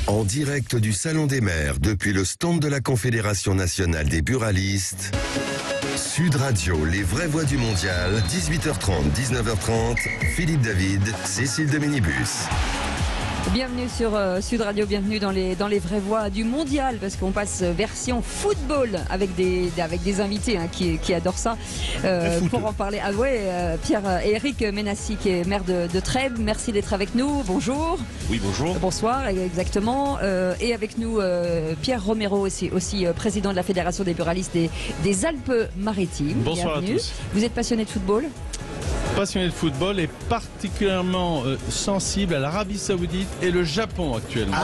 En direct du Salon des maires depuis le stand de la Confédération nationale des buralistes, Sud Radio, les vraies voix du mondial, 18h30, 19h30, Philippe David, Cécile de Minibus. Bienvenue sur Sud Radio, bienvenue dans les vraies voix du mondial, parce qu'on passe version football avec des invités qui adorent ça. Pour en parler, Pierre-Éric Ménassi, qui est maire de Trèbes, merci d'être avec nous. Bonjour. Oui, bonjour. Bonsoir, exactement. Et avec nous Pierre Romero, aussi président de la Fédération des buralistes des Alpes-Maritimes. Bonsoir. Bienvenue. À tous. Vous êtes passionné de football ? Passionné de football et particulièrement sensible à l'Arabie Saoudite et le Japon actuellement.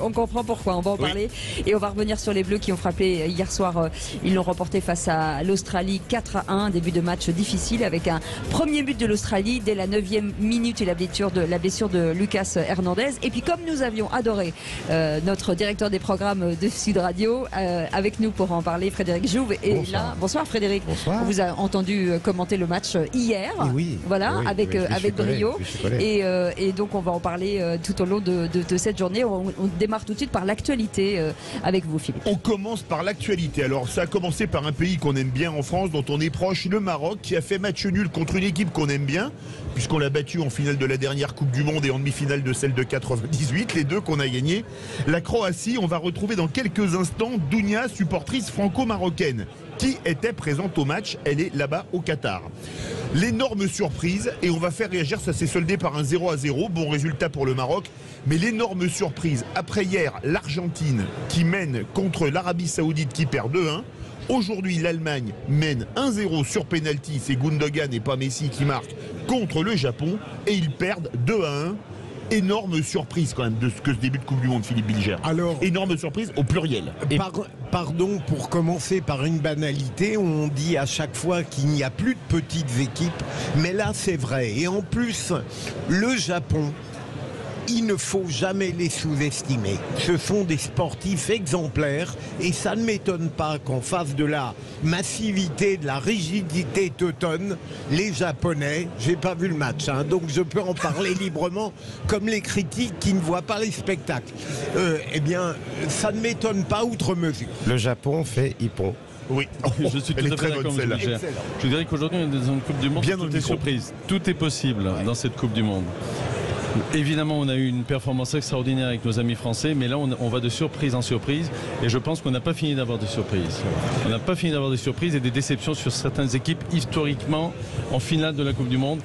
On comprend pourquoi, on va en parler. Et on va revenir sur les Bleus qui ont frappé hier soir. Ils l'ont remporté face à l'Australie 4-1, début de match difficile avec un premier but de l'Australie dès la 9e minute et la blessure de Lucas Hernandez. Et puis comme nous avions adoré notre directeur des programmes de Sud Radio, avec nous pour en parler, Frédéric Jouve. Et bonsoir. Là, bonsoir Frédéric. Bonsoir. On vous a entendu commenter le match hier. Oui, voilà, oui, avec brio. Et donc on va en parler tout au long de cette journée. On démarre tout de suite par l'actualité avec vous, Philippe. On commence par l'actualité. Alors ça a commencé par un pays qu'on aime bien en France, dont on est proche, le Maroc, qui a fait match nul contre une équipe qu'on aime bien, puisqu'on l'a battu en finale de la dernière Coupe du Monde et en demi-finale de celle de 98, les deux qu'on a gagnés. La Croatie, on va retrouver dans quelques instants Dounia, supportrice franco-marocaine, qui était présente au match. Elle est là-bas au Qatar. L'énorme surprise, et on va faire réagir, ça s'est soldé par un 0-0, bon résultat pour le Maroc, mais l'énorme surprise, après hier, l'Argentine qui mène contre l'Arabie Saoudite qui perd 2-1. Aujourd'hui, l'Allemagne mène 1-0 sur pénalty, c'est Gundogan et pas Messi qui marquent, contre le Japon, et ils perdent 2-1. Énorme surprise quand même de ce début de Coupe du Monde, Philippe Bilger. Alors, énorme surprise au pluriel. Pardon pour commencer par une banalité, on dit à chaque fois qu'il n'y a plus de petites équipes, mais là c'est vrai. Et en plus, le Japon, il ne faut jamais les sous-estimer. Ce sont des sportifs exemplaires et ça ne m'étonne pas qu'en face de la massivité, de la rigidité teutonne, les Japonais, j'ai pas vu le match, donc je peux en parler librement, comme les critiques qui ne voient pas les spectacles. Eh bien, ça ne m'étonne pas outre mesure. Le Japon fait hippon. Oui, je suis tout à fait d'accord, monsieur Bilger. Je dirais qu'aujourd'hui, on est dans une Coupe du Monde, tout est surprise. Tout est possible dans cette Coupe du Monde. Évidemment, on a eu une performance extraordinaire avec nos amis français, mais là, on va de surprise en surprise. Et je pense qu'on n'a pas fini d'avoir des surprises. On n'a pas fini d'avoir des surprises et des déceptions sur certaines équipes historiquement en finale de la Coupe du Monde.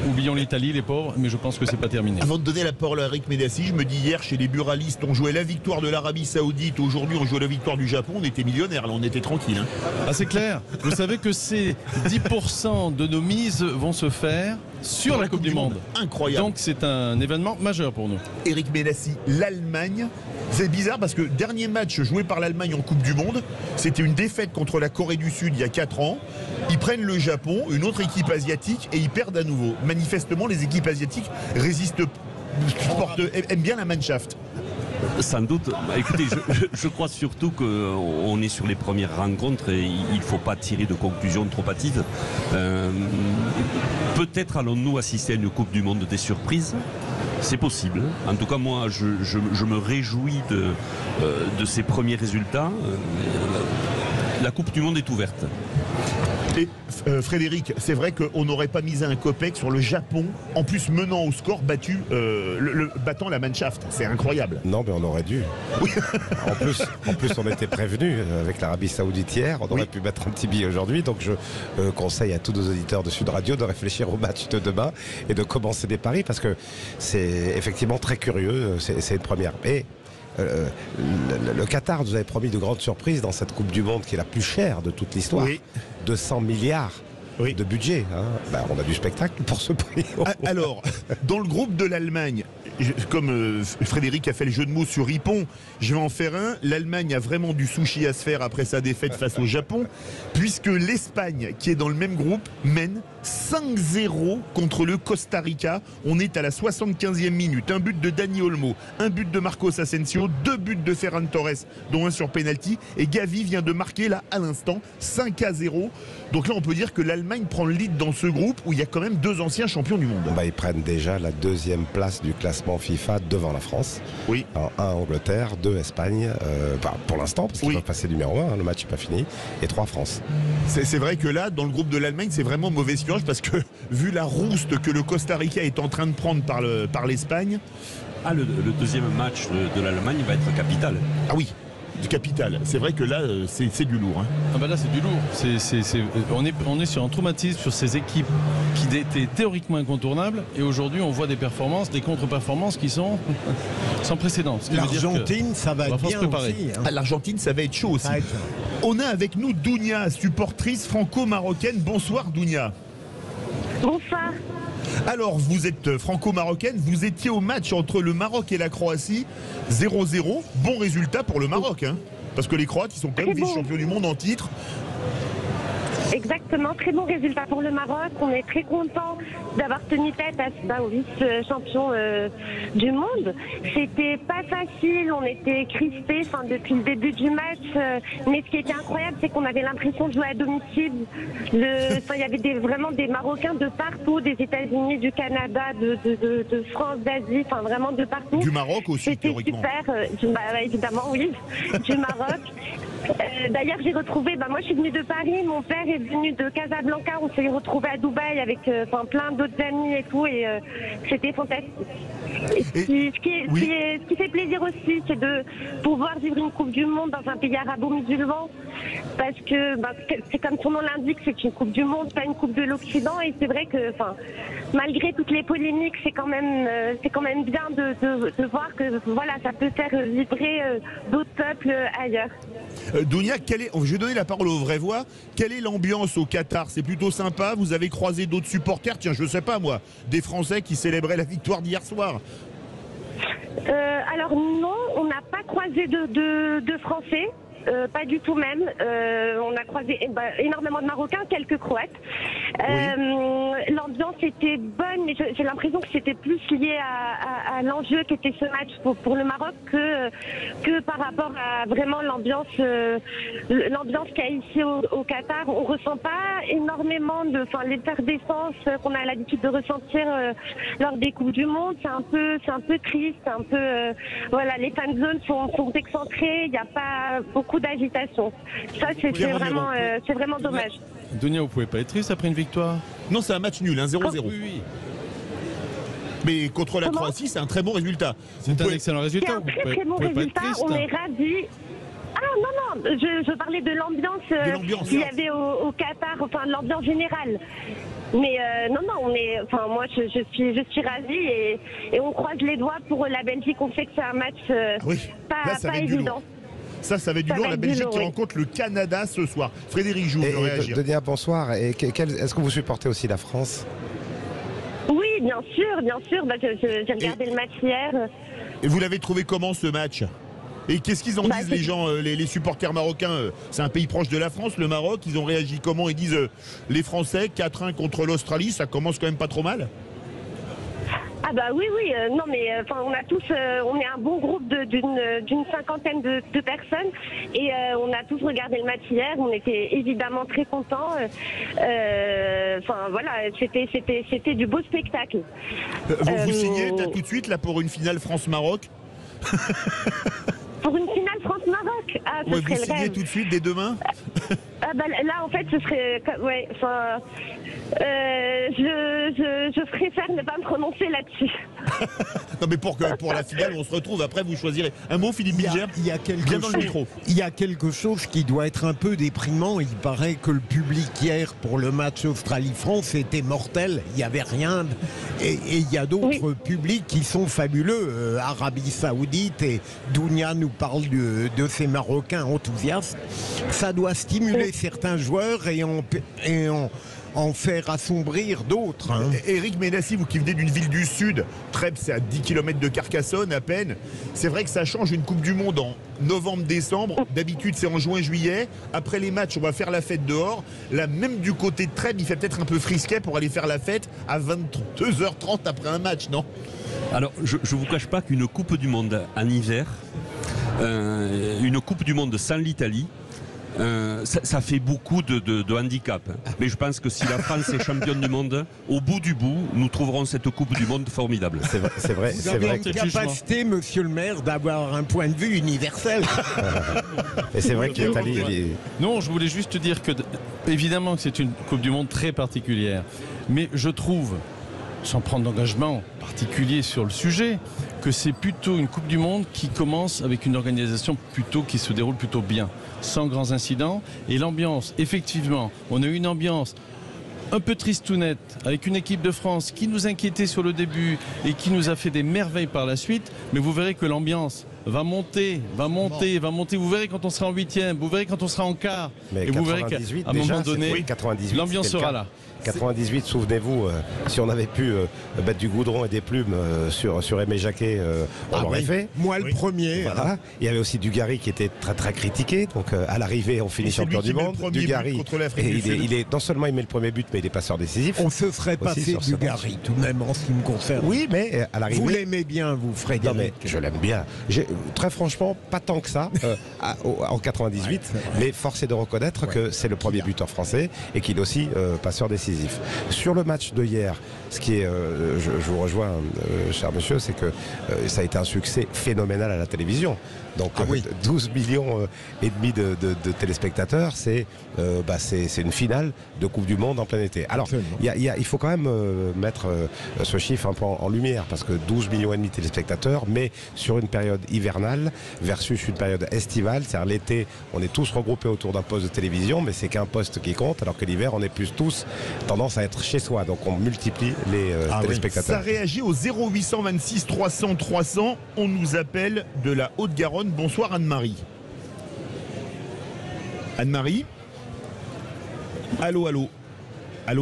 Oublions l'Italie, les pauvres, mais je pense que c'est pas terminé. Avant de donner la parole à Eric Ménassi, je me dis hier chez les buralistes, on jouait la victoire de l'Arabie Saoudite, aujourd'hui on jouait la victoire du Japon, on était millionnaires, là on était tranquille. Ah, c'est clair. Vous savez que ces 10% de nos mises vont se faire sur la Coupe du Monde. Incroyable. Donc c'est un événement majeur pour nous. Eric Ménassi, l'Allemagne, c'est bizarre parce que dernier match joué par l'Allemagne en Coupe du Monde, c'était une défaite contre la Corée du Sud il y a 4 ans. Ils prennent le Japon, une autre équipe asiatique, et ils perdent à nouveau. Manifestement, les équipes asiatiques aiment bien la Mannschaft. Sans doute. Écoutez, je crois surtout qu'on est sur les premières rencontres et il ne faut pas tirer de conclusions trop hâtives. Peut-être allons-nous assister à une Coupe du Monde des surprises. C'est possible. En tout cas, moi, je me réjouis de ces premiers résultats. La Coupe du Monde est ouverte. Et Frédéric, c'est vrai qu'on n'aurait pas misé un copec sur le Japon, en plus menant au score battant la Mannschaft. C'est incroyable. Non, mais on aurait dû. Oui. En plus, on était prévenus avec l'Arabie Saoudite hier. On aurait pu mettre un petit billet aujourd'hui. Donc, je conseille à tous nos auditeurs de Sud Radio de réfléchir au match de demain et de commencer des paris parce que c'est effectivement très curieux. C'est une première. Et le Qatar nous avait promis de grandes surprises dans cette Coupe du Monde qui est la plus chère de toute l'histoire. Oui. 200 milliards de budget. On a du spectacle pour ce prix. Alors, dans le groupe de l'Allemagne, comme Frédéric a fait le jeu de mots sur Hippon, je vais en faire un. L'Allemagne a vraiment du sushi à se faire après sa défaite face au Japon, puisque l'Espagne, qui est dans le même groupe, mène 5-0 contre le Costa Rica. On est à la 75e minute. Un but de Dani Olmo, un but de Marcos Asensio, 2 buts de Ferran Torres, dont un sur penalty. Et Gavi vient de marquer là à l'instant 5-0. Donc là, on peut dire que l'Allemagne prend le lead dans ce groupe où il y a quand même 2 anciens champions du monde. Ils prennent déjà la 2e place du classement classement FIFA devant la France. Oui. Alors, 1 Angleterre, 2 Espagne, pour l'instant, parce qu'ils peuvent passer numéro 1, le match n'est pas fini, et 3 France. C'est vrai que là, dans le groupe de l'Allemagne, c'est vraiment mauvaise pioche parce que vu la rouste que le Costa Rica est en train de prendre par l'Espagne. Ah, le deuxième match de l'Allemagne va être capital. Ah oui, du capital. C'est vrai que là, c'est du lourd. Hein. Ah bah là, c'est du lourd. On est sur un traumatisme sur ces équipes qui étaient théoriquement incontournables. Et aujourd'hui, on voit des performances, des contre-performances qui sont sans précédent. L'Argentine, ça va être bien aussi. Hein. Ah, l'Argentine, ça va être chaud aussi. On a avec nous Dounia, supportrice franco-marocaine. Bonsoir Dounia. Bonsoir. Alors, vous êtes franco-marocaine, vous étiez au match entre le Maroc et la Croatie, 0-0. Bon résultat pour le Maroc, hein, parce que les Croates, ils sont quand même vice-champions du monde en titre. Exactement, très bon résultat pour le Maroc. On est très content d'avoir tenu tête au vice-champion du monde. C'était pas facile, on était crispés depuis le début du match. Mais ce qui était incroyable, c'est qu'on avait l'impression de jouer à domicile. Il y avait vraiment des Marocains de partout, des États-Unis, du Canada, de France, d'Asie, vraiment de partout. Du Maroc aussi, théoriquement. C'était super, évidemment, oui, du Maroc. D'ailleurs, j'ai retrouvé, moi je suis venue de Paris, mon père est venu de Casablanca, on s'est retrouvés à Dubaï avec plein d'autres amis et tout, et c'était fantastique. Ce qui fait plaisir aussi, c'est de pouvoir vivre une Coupe du Monde dans un pays arabo-musulman, parce que c'est comme son nom l'indique, c'est une Coupe du Monde, pas une Coupe de l'Occident, et c'est vrai que malgré toutes les polémiques, c'est quand même bien de voir que ça peut faire vibrer d'autres peuples ailleurs. Dounia, je vais donner la parole aux vraies voix. Quelle est l'ambiance au Qatar? C'est plutôt sympa? Vous avez croisé d'autres supporters? Tiens, je ne sais pas moi, des Français qui célébraient la victoire d'hier soir? Alors non, on n'a pas croisé de Français. Pas du tout même. On a croisé énormément de Marocains, quelques Croates. L'ambiance était bonne, mais j'ai l'impression que c'était plus lié à l'enjeu qu'était ce match pour le Maroc que par rapport à vraiment l'ambiance qu'il y a ici au Qatar. On ressent pas énormément l'effervescence qu'on a l'habitude de ressentir lors des Coupes du Monde. C'est un peu triste, un peu les fan zones sont excentrées. Il n'y a pas beaucoup d'agitation. Ça, c'est vraiment dommage. Dounia, vous pouvez pas être triste après une victoire? Non, c'est un match nul, 0-0. Oui. Mais contre la Croatie, c'est un très bon résultat. C'est un excellent résultat. C'est un très bon résultat. On est ravis. Ah non, je parlais de l'ambiance qu'il y avait au Qatar, l'ambiance générale. Mais moi je suis ravie et on croise les doigts pour la Belgique. On sait que c'est un match pas évident. Ça va être du lourd. La Belgique qui rencontre le Canada ce soir. Frédéric Joux veut réagir. Dounia, bonsoir. Est-ce que vous supportez aussi la France? Oui, bien sûr. J'ai regardé le match hier. Et vous l'avez trouvé comment ce match? Et qu'est-ce qu'ils en disent les gens, les supporters marocains? C'est un pays proche de la France, le Maroc. Ils ont réagi comment? Ils disent les Français 4-1 contre l'Australie, ça commence quand même pas trop mal. Ah oui, non mais on est un bon groupe d'une cinquantaine de personnes et on a tous regardé le match hier, on était évidemment très contents. C'était du beau spectacle. Vous signez tout de suite là pour une finale France-Maroc? Pour une finale France-Maroc, vous signez tout de suite dès demain? Là en fait ce serait je préfère ne pas me prononcer là-dessus. Non mais pour la finale on se retrouve, après vous choisirez. Un mot, Philippe Bilger? Il y a quelque chose qui doit être un peu déprimant. Il paraît que le public hier pour le match Australie-France était mortel, il n'y avait rien, et il y a d'autres publics qui sont fabuleux. Arabie Saoudite, et Dounia nous parle de ces Marocains enthousiastes. Ça doit stimuler certains joueurs et en faire assombrir d'autres. Hein. Éric Ménassi, vous qui venez d'une ville du Sud, Trèbes c'est à 10 km de Carcassonne à peine, c'est vrai que ça change une Coupe du Monde en novembre-décembre, d'habitude c'est en juin-juillet, après les matchs on va faire la fête dehors, là même du côté de Trèbes il fait peut-être un peu frisquet pour aller faire la fête à 22h30 après un match, non? Alors je vous cache pas qu'une Coupe du Monde en hiver, une Coupe du Monde sans l'Italie, ça fait beaucoup de handicap. Mais je pense que si la France est championne du monde, au bout du bout, nous trouverons cette Coupe du Monde formidable. C'est vrai. Vous avez une capacité, monsieur le maire, d'avoir un point de vue universel. Et c'est vrai qu'il est allé... Non, je voulais juste dire que, évidemment, que c'est une Coupe du Monde très particulière. Mais je trouve, sans prendre d'engagement particulier sur le sujet, que c'est plutôt une Coupe du Monde qui commence avec une organisation qui se déroule plutôt bien, sans grands incidents. Et l'ambiance, effectivement, on a eu une ambiance un peu tristounette, avec une équipe de France qui nous inquiétait sur le début et qui nous a fait des merveilles par la suite. Mais vous verrez que l'ambiance va monter. Vous verrez quand on sera en 8e, vous verrez quand on sera en quart. Mais et vous verrez qu'à un moment donné, l'ambiance sera là. 98, souvenez-vous, si on avait pu mettre du goudron et des plumes sur Aimé Jacquet, on l'aurait fait. Moi le premier. Voilà. Il y avait aussi Dugarry qui était très très critiqué. Donc à l'arrivée, on finit champion du monde. Dugarry, il est non seulement il met le premier but, mais il est passeur décisif. On se serait passé Dugarry tout de même en ce qui me concerne. Oui, mais à l'arrivée. Vous l'aimez bien, vous, Frédéric? Non, mais je l'aime bien. Très franchement, pas tant que ça en 98, mais force est de reconnaître que c'est le premier buteur français et qu'il est aussi passeur décisif. Sur le match de hier, ce qui est, je vous rejoins, cher monsieur, c'est que ça a été un succès phénoménal à la télévision. Donc 12 millions et demi de téléspectateurs, c'est une finale de Coupe du Monde en plein été. Alors, il faut quand même mettre ce chiffre un peu en lumière, parce que 12 millions et demi de téléspectateurs, mais sur une période hivernale versus une période estivale, c'est-à-dire l'été, on est tous regroupés autour d'un poste de télévision, mais c'est qu'un poste qui compte, alors que l'hiver, on est plus tous tendance à être chez soi, donc on multiplie les téléspectateurs. Ça réagit au 0826 300 300, on nous appelle de la Haute-Garonne. Bonsoir Anne-Marie. Anne-Marie? Allô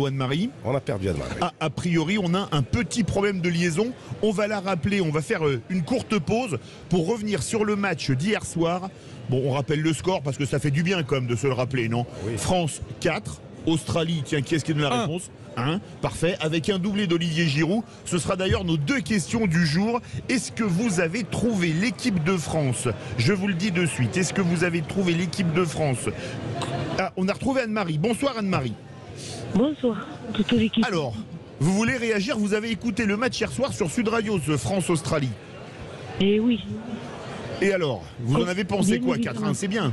Anne-Marie? On a perdu Anne-Marie. A priori, on a un petit problème de liaison. On va la rappeler, on va faire une courte pause pour revenir sur le match d'hier soir. Bon, on rappelle le score parce que ça fait du bien quand même de se le rappeler, non? Oui. France 4, Australie, tiens, qui est-ce qui donne la réponse? 1, parfait, avec un doublé d'Olivier Giroud. Ce sera d'ailleurs nos deux questions du jour. Est-ce que vous avez trouvé l'équipe de France? Je vous le dis de suite. Est-ce que vous avez trouvé l'équipe de France? On a retrouvé Anne-Marie. Bonsoir Anne-Marie. Bonsoir, toute l'équipe. Alors, vous voulez réagir? Vous avez écouté le match hier soir sur Sud Radio, ce France-Australie. Eh oui. Et alors, vous en avez pensé quoi? 4-1, c'est bien.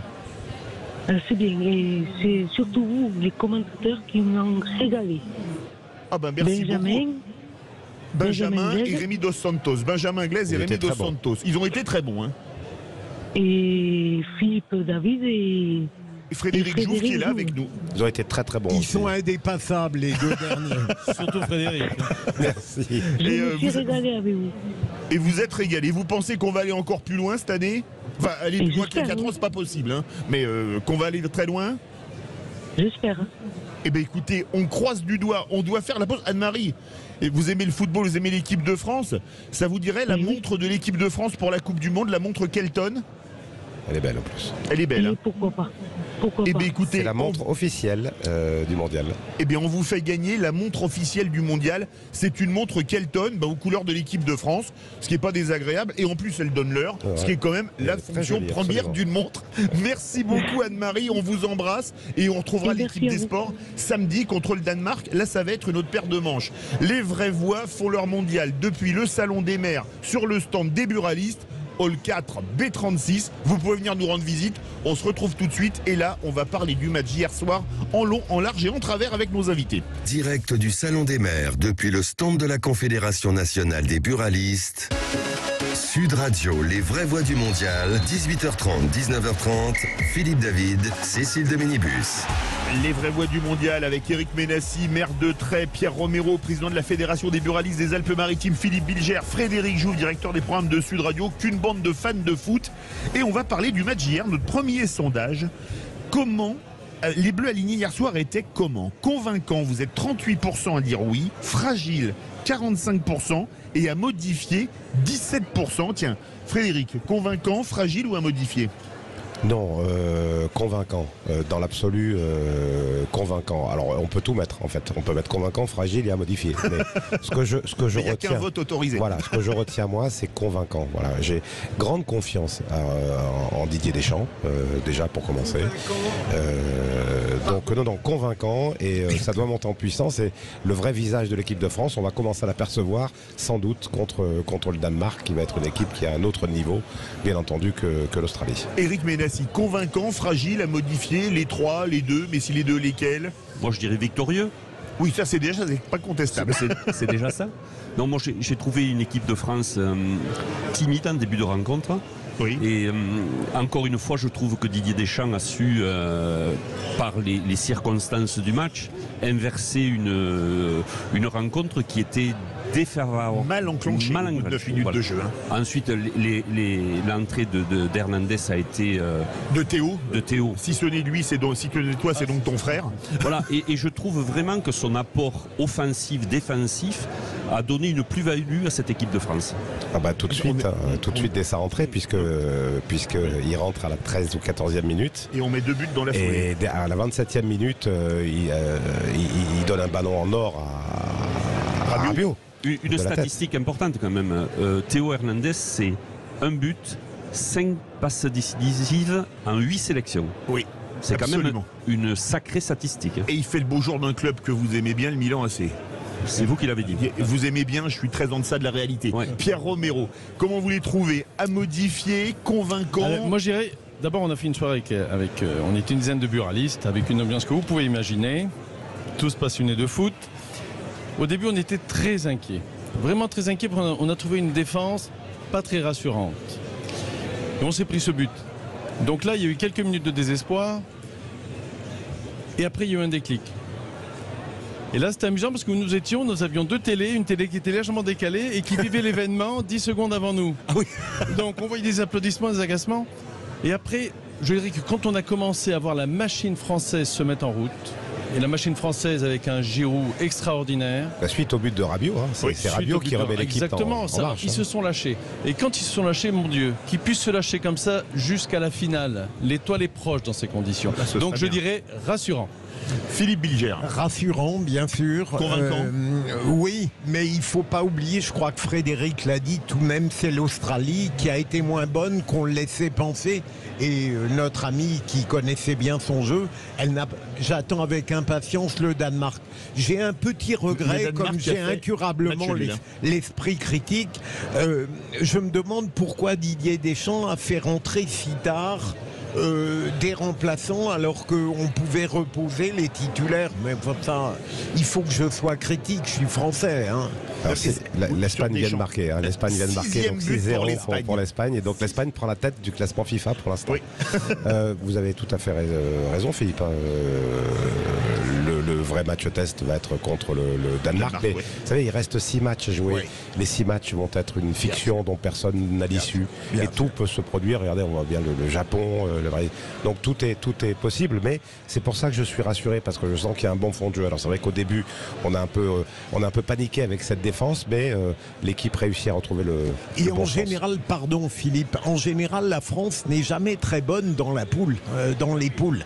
C'est bien, et c'est surtout vous, les commentateurs, qui m'ont régalé. Ah ben merci beaucoup. Benjamin et Rémi Dos Santos. Benjamin Glaise et Rémi Dos Santos. Ils ont été très bons. Hein. Et Philippe David et Frédéric Jouve qui est là avec nous. Ils ont été très très bons. Ils sont indépassables, les deux derniers. Surtout Frédéric. Merci. Je me suis régalé avec vous. Et vous êtes régalé. Vous pensez qu'on va aller encore plus loin cette année? Enfin, aller plus loin que les 4 ans, c'est pas possible. Hein. Mais qu'on va aller très loin? J'espère. Eh bien écoutez, on croise du doigt. On doit faire la pause. Anne-Marie, vous aimez le football, vous aimez l'équipe de France. Ça vous dirait la montre de l'équipe de France pour la Coupe du Monde, la montre Kelton? Elle est belle en plus. Elle est belle. Et pourquoi pas? Eh bien, écoutez, c'est la montre officielle du mondial. Eh bien, on vous fait gagner la montre officielle du mondial. C'est une montre Kelton aux couleurs de l'équipe de France, ce qui n'est pas désagréable. Et en plus, elle donne l'heure, ce qui est quand même la fonction première d'une montre. Merci beaucoup Anne-Marie, on vous embrasse et on retrouvera l'équipe des sports samedi contre le Danemark. Là, ça va être une autre paire de manches. Les vraies voix font leur mondial depuis le Salon des Maires sur le stand des buralistes. Hall 4 B36, vous pouvez venir nous rendre visite, on se retrouve tout de suite et là on va parler du match hier soir en long, en large et en travers avec nos invités. Direct du Salon des Maires depuis le stand de la Confédération nationale des buralistes. Sud Radio, les vraies voix du mondial, 18h30, 19h30, Philippe David, Cécile de Minibus. Les vraies voix du mondial avec Eric Ménassi, maire de Trey, Pierre Romero, président de la Fédération des buralistes des Alpes-Maritimes, Philippe Bilger, Frédéric Jouve, directeur des programmes de Sud Radio, qu'une bande de fans de foot. Et on va parler du match hier, notre premier sondage. Comment les Bleus alignés hier soir étaient comment? Convaincant, vous êtes 38% à dire oui, fragile 45% et à modifier 17%. Tiens, Frédéric, convaincant, fragile ou à modifier? Non, convaincant. Dans l'absolu, convaincant. Alors, on peut tout mettre, en fait. On peut mettre convaincant, fragile et à modifier. Mais ce que je il n'y a retiens, qu'un vote autorisé. Voilà, ce que je retiens, moi, c'est convaincant. Voilà, j'ai grande confiance en Didier Deschamps, déjà pour commencer. Donc, non, convaincant. Et ça doit monter en puissance. Et le vrai visage de l'équipe de France, on va commencer à l'apercevoir, sans doute, contre le Danemark, qui va être une équipe qui a un autre niveau, bien entendu, que l'Australie. Éric Ménassi, convaincant, fragile, à modifier, les 3, les 2, mais si les 2, lesquels? Moi, je dirais victorieux. Oui, ça c'est pas contestable. C'est déjà ça. Non, moi j'ai trouvé une équipe de France timide en début de rencontre. Oui. Et encore une fois, je trouve que Didier Deschamps a su, par les circonstances du match, inverser une rencontre qui était défavorable. Mal enclenchée au bout de 9 minutes de jeu. Ensuite, l'entrée d'Hernandez a été... de Théo. Si ce n'est lui, si ce n'est toi, c'est donc ton frère. Voilà, et je trouve vraiment que son apport offensif, défensif, a donné une plus-value à cette équipe de France. Ah bah tout de suite dès sa rentrée, puisqu'il rentre à la 13 ou 14e minute. Et on met 2 buts dans la foulée. Et à la 27e minute, il donne un ballon en or à Rabiot. Une statistique importante quand même. Théo Hernandez, c'est 1 but, 5 passes décisives en 8 sélections. Oui. C'est quand même une sacrée statistique. Et il fait le beau jour d'un club que vous aimez bien, le Milan AC. C'est vous qui l'avez dit. Vous aimez bien, je suis très en deçà de la réalité. Ouais. Pierre Romero, comment vous les trouvez? À modifier, convaincant? Moi je dirais, d'abord on a fait une soirée avec on était une dizaine de buralistes, avec une ambiance que vous pouvez imaginer, tous passionnés de foot. Au début on était très inquiets, vraiment très inquiets, parce qu'on a trouvé une défense pas très rassurante. Et on s'est pris ce but. Donc là il y a eu quelques minutes de désespoir, et après il y a eu un déclic. Et là c'était amusant parce que nous avions 2 télés, une télé qui était légèrement décalée et qui vivait l'événement 10 secondes avant nous. Ah oui. Donc on voyait des applaudissements, des agacements. Et après, je dirais que quand on a commencé à voir la machine française se mettre en route, et la machine française avec un Giroud extraordinaire. La suite au but de Rabiot, c'est Rabiot qui remet l'équipe exactement, en marche. Ils se sont lâchés. Et quand ils se sont lâchés, mon Dieu, qu'ils puissent se lâcher comme ça jusqu'à la finale. L'étoile est proche dans ces conditions. Donc je dirais rassurant. Philippe Bilger. Rassurant, bien sûr. Convaincant. Oui, mais il ne faut pas oublier, je crois que Frédéric l'a dit, tout de même c'est l'Australie qui a été moins bonne qu'on le laissait penser. Et notre ami qui connaissait bien son jeu, j'attends avec impatience le Danemark. J'ai un petit regret, comme j'ai incurablement l'esprit critique. Je me demande pourquoi Didier Deschamps a fait rentrer si tard des remplaçants alors qu'on pouvait reposer les titulaires. Mais ça, il faut que je sois critique, je suis français. Hein. L'Espagne vient de marquer. L'Espagne vient de marquer, donc 6-0 pour l'Espagne. Et donc l'Espagne prend la tête du classement FIFA pour l'instant. Oui. Vous avez tout à fait raison, Philippe. Le vrai match test va être contre le Danemark. Mais, vous savez, il reste 6 matchs à jouer. Oui. Les 6 matchs vont être une fiction dont personne n'a l'issue. Et tout peut se produire. Regardez, on voit bien le Japon. Donc tout est possible. Mais c'est pour ça que je suis rassuré, parce que je sens qu'il y a un bon fond de jeu. Alors c'est vrai qu'au début, on a un peu paniqué avec cette défense, mais l'équipe réussit à retrouver le bon général, pardon Philippe, en général, la France n'est jamais très bonne dans la poule, dans les poules.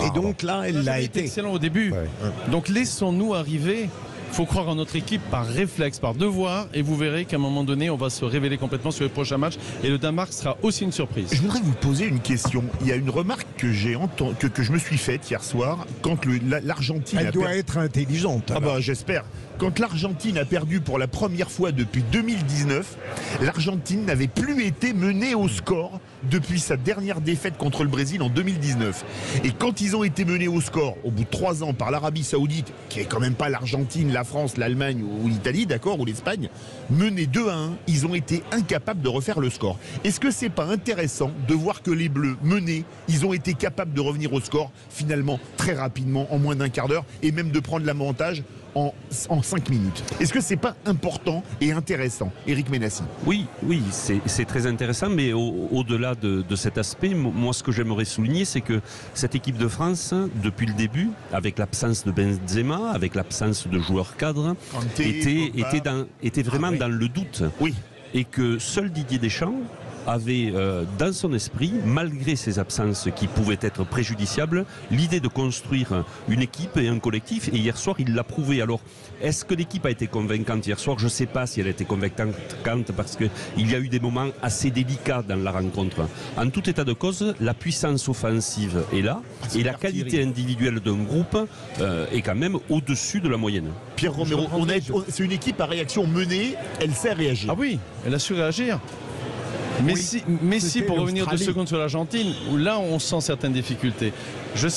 Et donc là, elle l'a été. Excellent au début. Ouais. Donc laissons-nous arriver. Il faut croire en notre équipe par réflexe, par devoir, et vous verrez qu'à un moment donné, on va se révéler complètement sur les prochains matchs, et le Danemark sera aussi une surprise. Je voudrais vous poser une question. Il y a une remarque que je me suis faite hier soir quand l'Argentine. Elle doit être intelligente. Ah bah j'espère. Quand l'Argentine a perdu pour la première fois depuis 2019, l'Argentine n'avait plus été menée au score depuis sa dernière défaite contre le Brésil en 2019. Et quand ils ont été menés au score, au bout de 3 ans, par l'Arabie Saoudite, qui est quand même pas l'Argentine, la France, l'Allemagne ou l'Italie, d'accord, ou l'Espagne, menés 2-1, ils ont été incapables de refaire le score. Est-ce que c'est pas intéressant de voir que les Bleus menés, ils ont été capables de revenir au score finalement très rapidement, en moins d'1 quart d'heure, et même de prendre l'avantage en 5 minutes. Est-ce que c'est pas important et intéressant, Éric Ménassi? Oui, c'est très intéressant, mais au-delà de cet aspect, moi ce que j'aimerais souligner, c'est que cette équipe de France, depuis le début, avec l'absence de Benzema, avec l'absence de joueurs cadres, était vraiment dans le doute. Oui. Et que seul Didier Deschamps avait dans son esprit, malgré ses absences qui pouvaient être préjudiciables, l'idée de construire une équipe et un collectif. Et hier soir, il l'a prouvé. Alors, est-ce que l'équipe a été convaincante hier soir? Je ne sais pas si elle a été convaincante parce qu'il y a eu des moments assez délicats dans la rencontre. En tout état de cause, la puissance offensive est là et la qualité individuelle d'un groupe est quand même au-dessus de la moyenne. Pierre Romero, c'est une équipe à réaction menée, elle sait réagir. Ah oui, elle a su réagir. Messi, pour revenir 2 secondes sur l'Argentine, où là on sent certaines difficultés.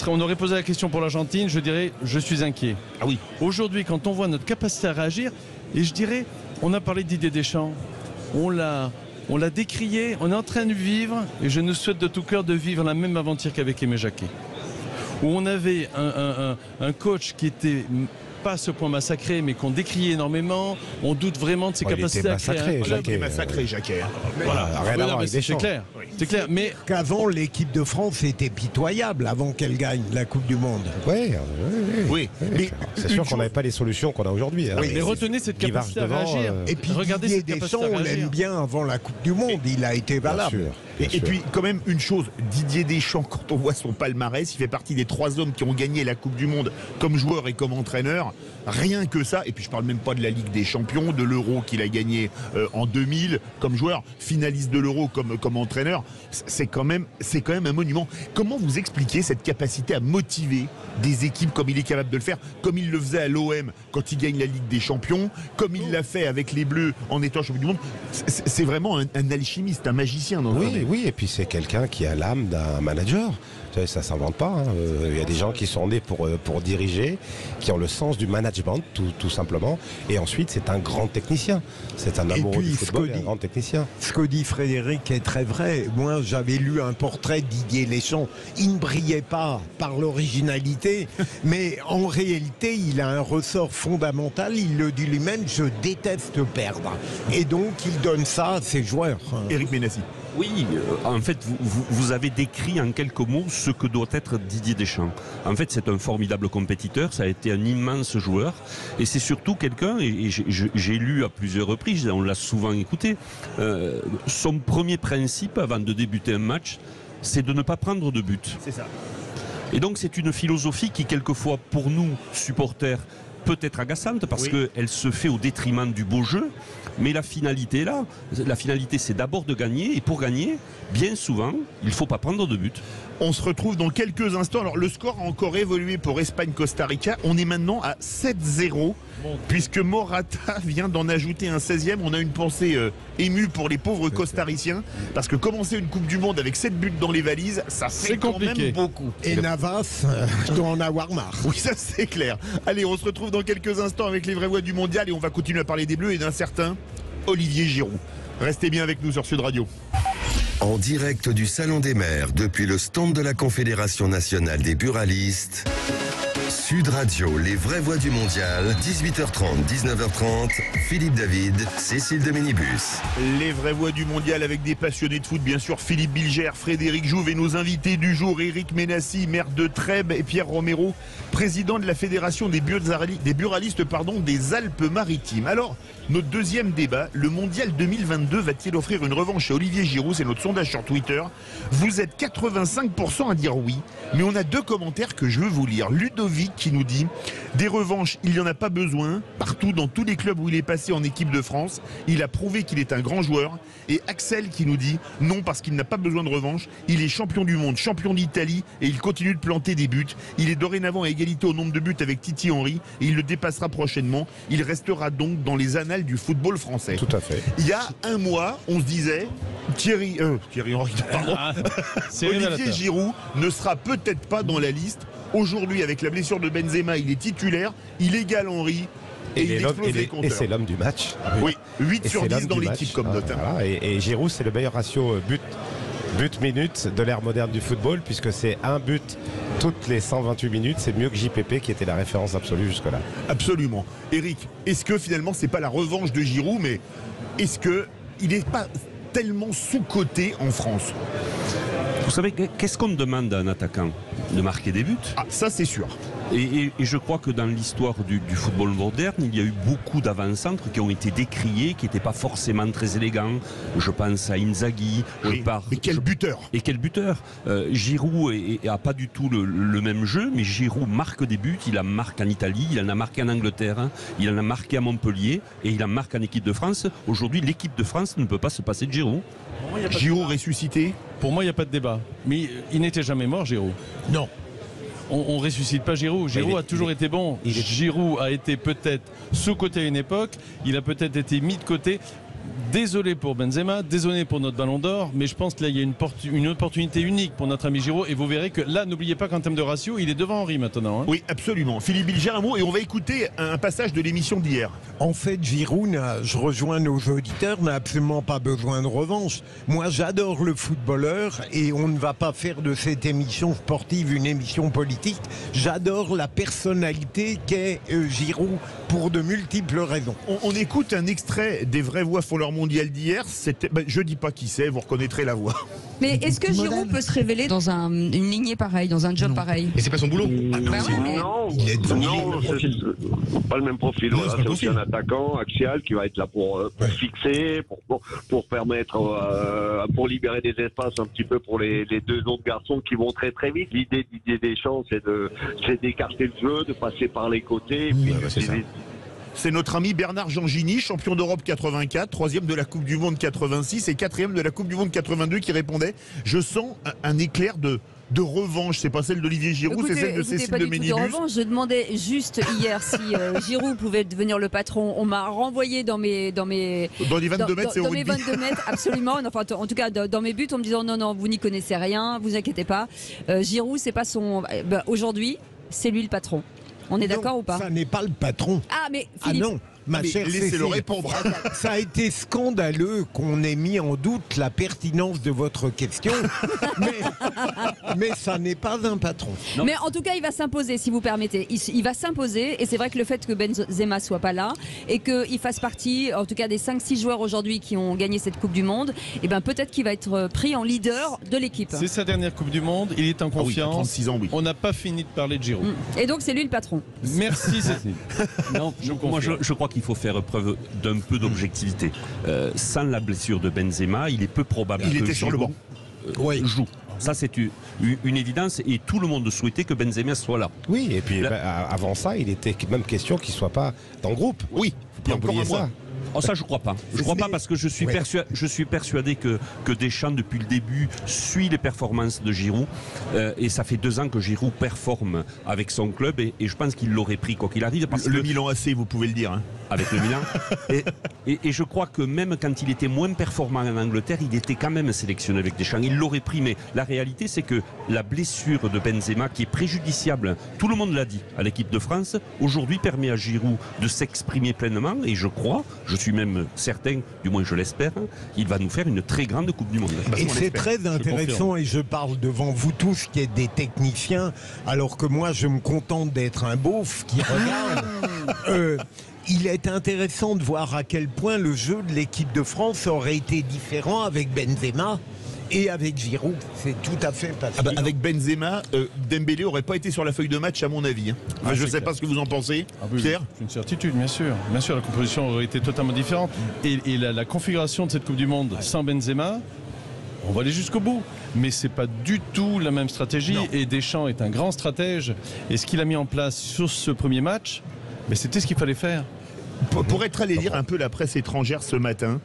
On aurait posé la question pour l'Argentine, je dirais je suis inquiet. Ah oui. Aujourd'hui, quand on voit notre capacité à réagir, et je dirais, on a parlé de Didier Deschamps, on l'a décrié, on est en train de vivre, et je nous souhaite de tout cœur de vivre la même aventure qu'avec Aimé Jacquet, où on avait un coach qui était pas à ce point massacré, mais qu'on décriait énormément. On doute vraiment de ses capacités à créer un club. Massacré, Jacquet. Voilà, rien à voir avec Deschamps. C'est clair. Mais qu'avant, l'équipe de France était pitoyable avant qu'elle gagne la Coupe du Monde. Oui. Mais c'est sûr qu'on n'avait pas les solutions qu'on a aujourd'hui. Oui, mais retenez cette capacité à réagir. Et puis Didier Deschamps, on l'aime bien avant la Coupe du Monde. Il a été valable. Et puis quand même une chose, Didier Deschamps, quand on voit son palmarès, il fait partie des 3 hommes qui ont gagné la Coupe du Monde comme joueur et comme entraîneur. Rien que ça, et puis je parle même pas de la Ligue des Champions, de l'Euro qu'il a gagné en 2000 comme joueur, finaliste de l'Euro comme entraîneur. C'est quand même un monument. Comment vous expliquez cette capacité à motiver des équipes comme il est capable de le faire, comme il le faisait à l'OM quand il gagne la Ligue des Champions, comme il l'a fait avec les Bleus en étant champion du monde? C'est vraiment un alchimiste, un magicien. Oui, et puis c'est quelqu'un qui a l'âme d'un manager. Ça ne s'invente pas. Il y a des gens qui sont nés pour diriger, qui ont le sens du management, tout simplement. Et ensuite, c'est un grand technicien. C'est un amoureux du football et un grand technicien. Ce que dit Frédéric est très vrai. Moi, j'avais lu un portrait de Didier Deschamps. Il ne brillait pas par l'originalité, mais en réalité, il a un ressort fondamental. Il le dit lui-même, je déteste perdre. Et donc, il donne ça à ses joueurs. Éric Ménassi. Oui, en fait, vous avez décrit en quelques mots ce que doit être Didier Deschamps. En fait, c'est un formidable compétiteur, ça a été un immense joueur, et c'est surtout quelqu'un, et j'ai lu à plusieurs reprises, on l'a souvent écouté, son premier principe avant de débuter un match, c'est de ne pas prendre de but. C'est ça. Et donc c'est une philosophie qui, quelquefois, pour nous, supporters, peut être agaçante parce qu'elle se fait au détriment du beau jeu. Mais la finalité est là. La finalité, c'est d'abord de gagner. Et pour gagner, bien souvent, il ne faut pas prendre de but. On se retrouve dans quelques instants. Alors, le score a encore évolué pour Espagne-Costa Rica. On est maintenant à 7-0. Puisque Morata vient d'en ajouter un 16e. On a une pensée émue pour les pauvres costariciens. Parce que commencer une Coupe du Monde avec 7 buts dans les valises, ça fait quand même beaucoup. Et Navas doit en avoir marre. Oui, ça c'est clair. Allez, on se retrouve dans quelques instants avec les vraies voix du mondial. Et on va continuer à parler des Bleus et d'un certain Olivier Giroud. Restez bien avec nous sur Sud Radio. En direct du Salon des Maires, depuis le stand de la Confédération nationale des buralistes, Sud Radio, les vraies voix du mondial, 18h30, 19h30, Philippe David, Cécile de Minibus. Les vraies voix du mondial avec des passionnés de foot, bien sûr, Philippe Bilger, Frédéric Jouve et nos invités du jour, Éric Ménassi, maire de Trèbes, et Pierre Romero, président de la Fédération des buralistes des Alpes-Maritimes. Alors, notre deuxième débat, le mondial 2022 va-t-il offrir une revanche à Olivier Giroud? C'est notre sondage sur Twitter. Vous êtes 85% à dire oui, mais on a 2 commentaires que je veux vous lire. Ludovic qui nous dit « Des revanches, il n'y en a pas besoin. Partout, dans tous les clubs où il est passé en équipe de France, il a prouvé qu'il est un grand joueur. » Et Axel qui nous dit « Non, parce qu'il n'a pas besoin de revanche. Il est champion du monde, champion d'Italie et il continue de planter des buts. Il est dorénavant à égalité au nombre de buts avec Titi Henry et il le dépassera prochainement. Il restera donc dans les annales du football français. » Tout à fait. Il y a un mois, on se disait Thierry Henry, pardon. Olivier Giroud ne sera peut-être pas dans la liste. Aujourd'hui, avec la blessure de Benzema, il est titulaire, il égale Henry et il explose les compteurs. Et c'est l'homme du match. Oui, 8 sur 10 dans l'équipe comme note. Voilà, et Giroud, c'est le meilleur ratio but-minute de l'ère moderne du football, puisque c'est un but toutes les 128 minutes. C'est mieux que JPP qui était la référence absolue jusque-là. Absolument. Eric, est-ce que finalement, c'est pas la revanche de Giroud, mais est-ce qu'il n'est pas tellement sous-coté en France? Vous savez, qu'est-ce qu'on demande à un attaquant? De marquer des buts. Ah, ça c'est sûr. Et je crois que dans l'histoire du football moderne, il y a eu beaucoup d'avant-centres qui ont été décriés, qui n'étaient pas forcément très élégants. Je pense à Inzaghi. Oui, mais quel buteur! Et quel buteur! Giroud n'a pas du tout le même jeu, mais Giroud marque des buts. Il en marque en Italie, il en a marqué en Angleterre, hein, il en a marqué à Montpellier et il en marque en équipe de France. Aujourd'hui, l'équipe de France ne peut pas se passer de Giroud. Giroud ressuscité? Pour moi, il n'y a pas de débat. Mais il n'était jamais mort, Giroud. Non. On ne ressuscite pas Giroud. Giroud a toujours été bon. Giroud a été peut-être sous-coté à une époque. Il a peut-être été mis de côté. Désolé pour Benzema, désolé pour notre Ballon d'Or, mais je pense que là il y a une opportunité unique pour notre ami Giroud et vous verrez que là, n'oubliez pas qu'en termes de ratio, il est devant Henry maintenant. Hein. Oui, absolument. Philippe Bilger, un mot et on va écouter un passage de l'émission d'hier. En fait, Giroud, je rejoins nos auditeurs, n'a absolument pas besoin de revanche. Moi, j'adore le footballeur et on ne va pas faire de cette émission sportive une émission politique. J'adore la personnalité qu'est Giroud pour de multiples raisons. On écoute un extrait des Vraies Voix font leur mondial d'hier. Je dis pas qui c'est, vous reconnaîtrez la voix. Mais est-ce que Giroud peut se révéler dans une lignée pareille, dans un job pareil? Et c'est pas son boulot? Non, c'est pas le même profil. Voilà, c'est aussi un attaquant axial qui va être là pour fixer, pour permettre, pour libérer des espaces un petit peu pour les deux autres garçons qui vont très très vite. L'idée des champs, c'est d'écarter le jeu, de passer par les côtés. Et puis c'est notre ami Bernard Jeangini, champion d'Europe 84, 3e de la Coupe du Monde 86 et 4e de la Coupe du Monde 82 qui répondait « Je sens un éclair de revanche ». C'est pas celle d'Olivier Giroud, c'est celle de Cécile de Ménibus. De revanche, je demandais juste hier si Giroud pouvait devenir le patron. On m'a renvoyé dans les 22 mètres, c'est au rugby. Dans mes 22 mètres, absolument. Enfin, en tout cas, dans mes buts, en me disant non, vous n'y connaissez rien, vous inquiétez pas. Giroud, c'est pas son. Aujourd'hui, c'est lui le patron. On est d'accord ou pas? Ça n'est pas le patron. Ah, mais Philippe. Ah non, ma chère Cécile, laissez-le répondre. Ça a été scandaleux qu'on ait mis en doute la pertinence de votre question, mais ça n'est pas un patron. Non. Mais en tout cas, il va s'imposer, si vous permettez. Il va s'imposer, et c'est vrai que le fait que Benzema soit pas là et qu'il fasse partie, en tout cas des 5-6 joueurs aujourd'hui qui ont gagné cette Coupe du Monde, et ben peut-être qu'il va être pris en leader de l'équipe. C'est sa dernière Coupe du Monde, il est en confiance. 36 ans, oui. On n'a pas fini de parler de Giroud. Et donc c'est lui le patron. Merci Cécile. Non, moi je crois qu'il faut faire preuve d'un peu d'objectivité. Sans la blessure de Benzema, il est peu probable que Giroud joue. Ça, c'est une évidence et tout le monde souhaitait que Benzema soit là. Oui, et puis avant ça, il était même question qu'il ne soit pas dans le groupe. Oui, faut pas oublier ça. Oh, ça, je crois pas. Je crois pas parce que je suis persuadé que Deschamps, depuis le début, suit les performances de Giroud. Et ça fait 2 ans que Giroud performe avec son club et je pense qu'il l'aurait pris quoi qu'il arrive. Parce le que Milan AC, vous pouvez le dire. Hein. Avec le Milan. et je crois que même quand il était moins performant en Angleterre, il était quand même sélectionné avec Deschamps. Il l'aurait pris. Mais la réalité, c'est que la blessure de Benzema, qui est préjudiciable, tout le monde l'a dit, à l'équipe de France, aujourd'hui permet à Giroud de s'exprimer pleinement. Et je suis même certain, du moins je l'espère, il va nous faire une très grande Coupe du Monde. Et c'est très intéressant, et je parle devant vous tous qui êtes des techniciens, alors que moi je me contente d'être un beauf qui regarde. Il est intéressant de voir à quel point le jeu de l'équipe de France aurait été différent avec Benzema et avec Giroud. C'est tout à fait passionnant. Avec Benzema, Dembélé n'aurait pas été sur la feuille de match à mon avis. Hein. Je ne sais pas ce que vous en pensez, Pierre. C'est une certitude, bien sûr. Bien sûr, la composition aurait été totalement différente. Et la configuration de cette Coupe du Monde sans Benzema, on va aller jusqu'au bout. Mais c'est pas du tout la même stratégie. Non. Et Deschamps est un grand stratège. Et ce qu'il a mis en place sur ce premier match, mais c'était ce qu'il fallait faire. Pour être allé lire un peu la presse étrangère ce matin,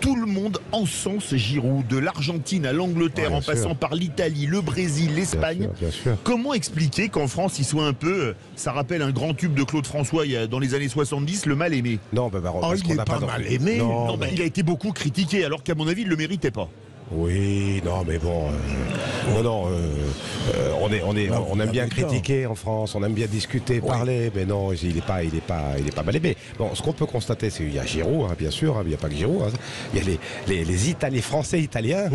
tout le monde encense Giroud, de l'Argentine à l'Angleterre, en passant par l'Italie, le Brésil, l'Espagne. Bien sûr. Comment expliquer qu'en France, il soit un peu, ça rappelle un grand tube de Claude François dans les années 70, le mal aimé? Non, il n'est pas mal aimé. Non, il a été beaucoup critiqué, alors qu'à mon avis, il ne le méritait pas. Oui, non, mais bon, on aime bien critiquer en France, on aime bien discuter, parler, mais non, il est pas mal aimé. Bon, ce qu'on peut constater, c'est qu'il y a Giroud, hein, bien sûr, il n'y a pas que Giroud, hein, il y a les Français italiens,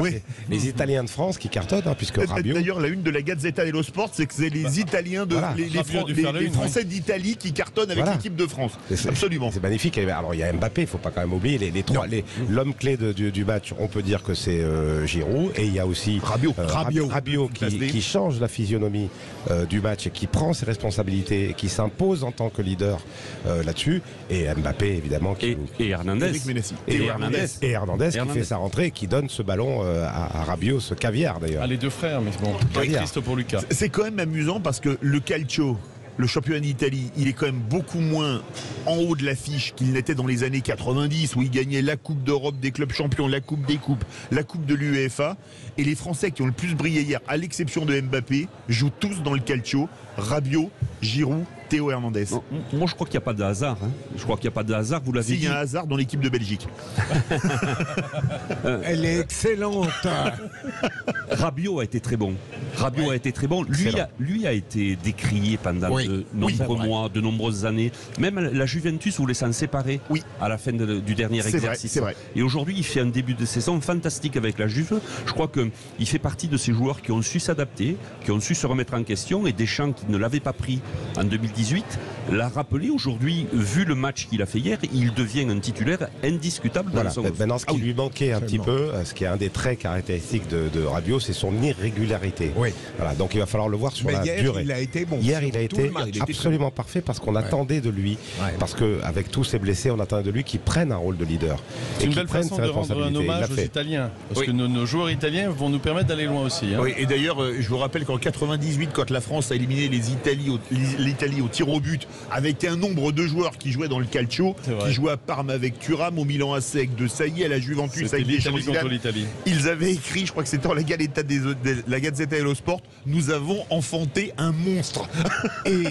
les Italiens de France qui cartonnent, hein, puisque Rabiot. D'ailleurs, la une de la Gazzetta dello Sport, c'est que c'est les Italiens les Français d'Italie qui cartonnent avec l'équipe de France. Absolument. C'est magnifique. Alors il y a Mbappé, il ne faut pas quand même oublier l'homme clé du match. On peut dire que c'est Giroud, et il y a aussi Rabiot qui change la physionomie du match et qui prend ses responsabilités et qui s'impose en tant que leader là-dessus, et Mbappé évidemment et Hernandez et Hernandez qui fait sa rentrée et qui donne ce ballon à Rabiot, ce caviar d'ailleurs. Les deux frères, mais bon, triste pour Lucas. C'est quand même amusant parce que le calcio, le championnat d'Italie, il est quand même beaucoup moins en haut de l'affiche qu'il n'était dans les années 90 où il gagnait la Coupe d'Europe des clubs champions, la Coupe des coupes, la Coupe de l'UEFA. Et les Français qui ont le plus brillé hier, à l'exception de Mbappé, jouent tous dans le calcio. Rabiot, Giroud, Théo Hernandez. Non, moi je crois qu'il n'y a pas de hasard. Je crois qu'il n'y a pas de hasard, vous l'avez dit. Il y a un hasard dans l'équipe de Belgique. Elle est excellente. Rabiot a été très bon. Rabiot a été très bon. Lui a été décrié pendant de nombreux mois, de nombreuses années. Même la Juventus voulait s'en séparer à la fin du dernier exercice. C'est vrai. Et aujourd'hui, il fait un début de saison fantastique avec la Juve. Je crois qu'il fait partie de ces joueurs qui ont su s'adapter, qui ont su se remettre en question. Et Deschamps, qui ne l'avait pas pris en 2018, l'a rappelé aujourd'hui. Vu le match qu'il a fait hier, il devient un titulaire indiscutable dans son... Maintenant, ce qui lui manquait un petit peu, ce qui est un des traits caractéristiques de Rabiot, c'est son irrégularité. Voilà, donc il va falloir le voir sur la durée. Il a été bon. Hier, il a été absolument parfait parce qu'on attendait de lui, parce qu'avec tous ses blessés, on attendait de lui qu'il prenne un rôle de leader. C'est une belle façon de rendre un hommage aux Italiens, parce que nos joueurs italiens vont nous permettre d'aller loin aussi. Oui, et d'ailleurs, je vous rappelle qu'en 98, quand la France a éliminé l'Italie au tir au but, avec un nombre de joueurs qui jouaient dans le calcio, qui jouaient à Parme avec Thuram, au Milan AC avec De Sailly, à la Juventus avec l'Italie contre l'Italie. Ils avaient écrit, je crois que c'était dans la Gazzetta dello Sport, nous avons enfanté un monstre. Et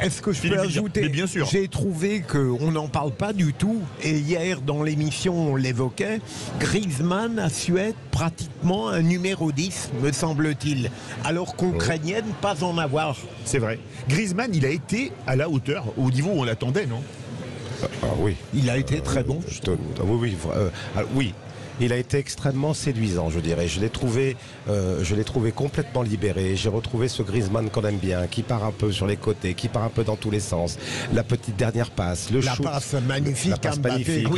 est-ce que je peux ajouter, bien sûr. J'ai trouvé qu'on n'en parle pas du tout, et hier dans l'émission on l'évoquait, Griezmann a su être pratiquement un numéro 10, me semble-t-il, alors qu'on craignait de ne pas en avoir. C'est vrai. Griezmann, il a été à la hauteur, au niveau où on l'attendait, non ? Oui. Il a été très bon. Oui. Il a été extrêmement séduisant, je dirais. Je l'ai trouvé complètement libéré. J'ai retrouvé ce Griezmann qu'on aime bien, qui part un peu sur les côtés, qui part un peu dans tous les sens. La petite dernière passe, le shoot, passe magnifique,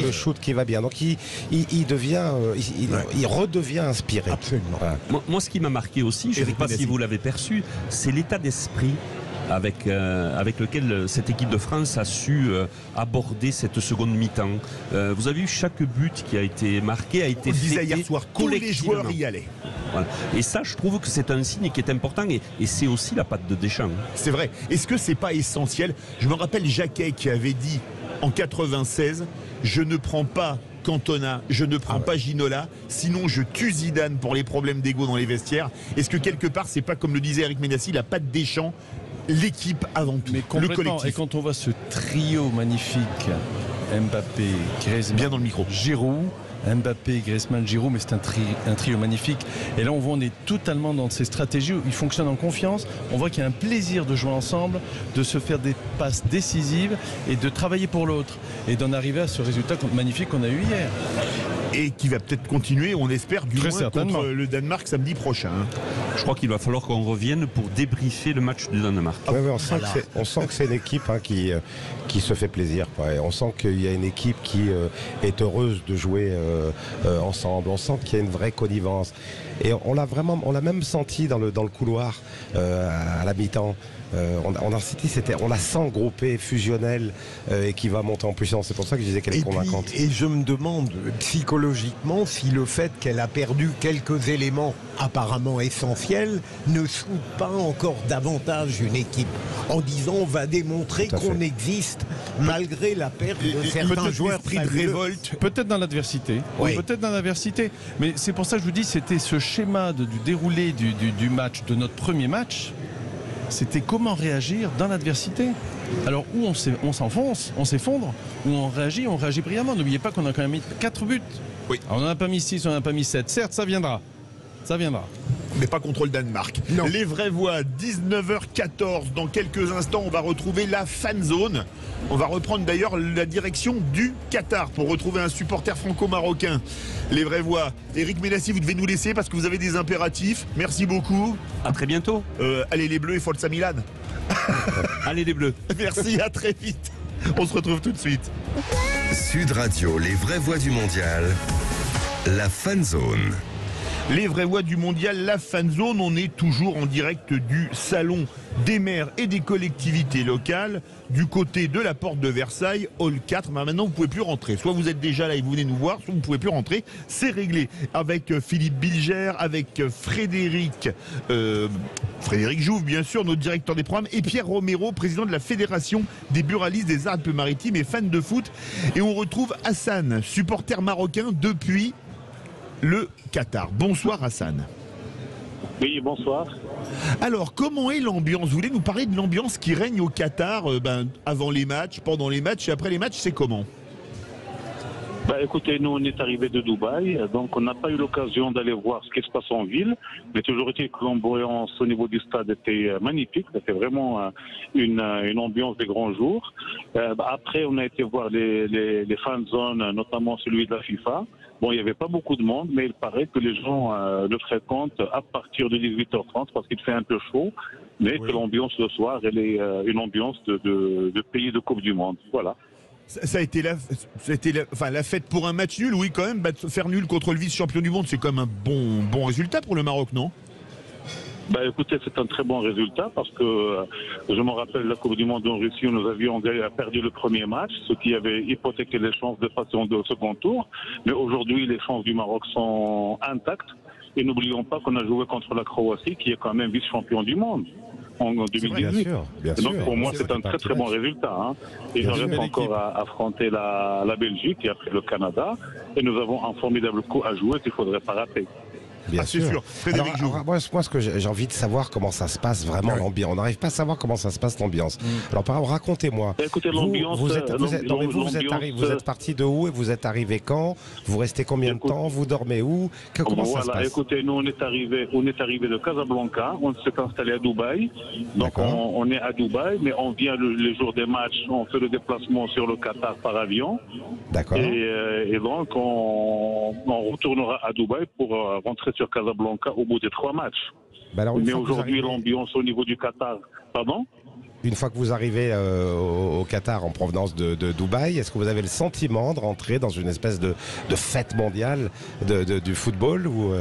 le shoot qui va bien. Donc il redevient inspiré. Absolument. Voilà. Moi, ce qui m'a marqué aussi, je ne sais pas si vous l'avez perçu, c'est l'état d'esprit avec lequel cette équipe de France a su aborder cette seconde mi-temps. Vous avez vu, chaque but qui a été marqué a été fait hier soir, tous les joueurs y allaient. Voilà. Et ça, je trouve que c'est un signe qui est important, et c'est aussi la patte de Deschamps. C'est vrai. Est-ce que c'est pas essentiel ? Je me rappelle Jacquet qui avait dit en 96, je ne prends pas Cantona, je ne prends pas Ginola, sinon je tue Zidane pour les problèmes d'ego dans les vestiaires. Est-ce que quelque part, c'est pas comme le disait Eric Ménassi, la patte Deschamps, l'équipe avant tout, le collectif. Et quand on voit ce trio magnifique, Mbappé, Griezmann, bien dans le micro, Giroud, Mbappé, Griezmann, Giroud, mais c'est un trio magnifique. Et là, on voit, on est totalement dans ces stratégies où ils fonctionnent en confiance. On voit qu'il y a un plaisir de jouer ensemble, de se faire des passes décisives et de travailler pour l'autre. Et d'en arriver à ce résultat magnifique qu'on a eu hier. Et qui va peut-être continuer, on espère, du moins contre le Danemark samedi prochain. Je crois qu'il va falloir qu'on revienne pour débriefer le match du Danemark. On sent que c'est une équipe qui se fait plaisir. Et on sent qu'il y a une équipe qui est heureuse de jouer ensemble. On sent qu'il y a une vraie connivence. Et on l'a même senti dans le couloir à la mi-temps. On la sent groupée, fusionnelle, et qui va monter en puissance. C'est pour ça que je disais qu'elle est convaincante. Et je me demande psychologiquement si le fait qu'elle a perdu quelques éléments apparemment essentiels ne soude pas encore davantage une équipe en disant on va démontrer qu'on existe malgré la perte de certains joueurs. Pris de révolte. Peut-être dans l'adversité. Oui. Peut-être dans l'adversité. Mais c'est pour ça que je vous dis, c'était ce schéma du déroulé du match, de notre premier match. C'était comment réagir dans l'adversité. Alors où on s'enfonce, on s'effondre, où on réagit brillamment. N'oubliez pas qu'on a quand même mis 4 buts. Oui. Alors, on n'en a pas mis 6, on n'en a pas mis 7. Certes, ça viendra. Mais pas contre le Danemark. Non. Les vraies voix, 19h14. Dans quelques instants, on va retrouver la fan zone. On va reprendre d'ailleurs la direction du Qatar pour retrouver un supporter franco-marocain. Les vraies voix. Eric Ménassi, vous devez nous laisser parce que vous avez des impératifs. Merci beaucoup. À très bientôt. Allez les Bleus et Forza Milan. Allez les Bleus. Merci, à très vite. On se retrouve tout de suite. Sud Radio, les vraies voix du mondial. La fan zone. Les vraies voix du mondial, la fan zone, on est toujours en direct du salon des maires et des collectivités locales du côté de la porte de Versailles, hall 4. Mais maintenant, vous ne pouvez plus rentrer. Soit vous êtes déjà là et vous venez nous voir, soit vous ne pouvez plus rentrer. C'est réglé. Avec Philippe Bilger, avec Frédéric Jouve, bien sûr, notre directeur des programmes, et Pierre Romero, président de la Fédération des buralistes des Alpes-Maritimes et fan de foot. Et on retrouve Hassan, supporter marocain depuis le Qatar. Bonsoir Hassan. Oui, bonsoir. Alors, comment est l'ambiance? Vous voulez nous parler de l'ambiance qui règne au Qatar avant les matchs, pendant les matchs et après les matchs, c'est comment? Écoutez, nous on est arrivés de Dubaï, donc on n'a pas eu l'occasion d'aller voir ce qui se passe en ville, mais toujours est-il que l'ambiance au niveau du stade était magnifique, c'était vraiment une ambiance des grands jours. Après, on a été voir les fan zones, notamment celui de la FIFA. Bon, il n'y avait pas beaucoup de monde, mais il paraît que les gens le fréquentent à partir de 18h30 parce qu'il fait un peu chaud, mais que l'ambiance le soir, elle est une ambiance de pays de Coupe du Monde. Voilà. Ça a été la fête pour un match nul, oui, quand même. Faire nul contre le vice-champion du monde, c'est quand même un bon résultat pour le Maroc, non? Écoutez, c'est un très bon résultat parce que je me rappelle la Coupe du Monde en Russie où nous avions perdu le premier match, ce qui avait hypothéqué les chances de passer au second tour. Mais aujourd'hui, les chances du Maroc sont intactes. Et n'oublions pas qu'on a joué contre la Croatie, qui est quand même vice-champion du monde en 2018. Bien sûr. Donc pour moi, c'est un très très bon résultat. Hein. Et nous reste encore à affronter la Belgique et après le Canada. Et nous avons un formidable coup à jouer qu'il ne faudrait pas rater. Bien sûr. Frédéric Jouve. Moi, ce que j'ai envie de savoir comment ça se passe vraiment l'ambiance. On n'arrive pas à savoir comment ça se passe l'ambiance. Alors, par exemple, racontez-moi. Écoutez, l'ambiance. Vous êtes parti de où et vous êtes arrivé quand? Vous restez combien de temps? Vous dormez où? Comment ça se passe? Écoutez, nous on est arrivé de Casablanca. On s'est installé à Dubaï. Donc on est à Dubaï, mais on vient les jours des matchs. On fait le déplacement sur le Qatar par avion. D'accord. Et donc on retournera à Dubaï pour rentrer sur Casablanca au bout des 3 matchs. Mais aujourd'hui, l'ambiance au niveau du Qatar... Pardon? Une fois que vous arrivez au Qatar en provenance de Dubaï, est-ce que vous avez le sentiment de rentrer dans une espèce de fête mondiale du football ou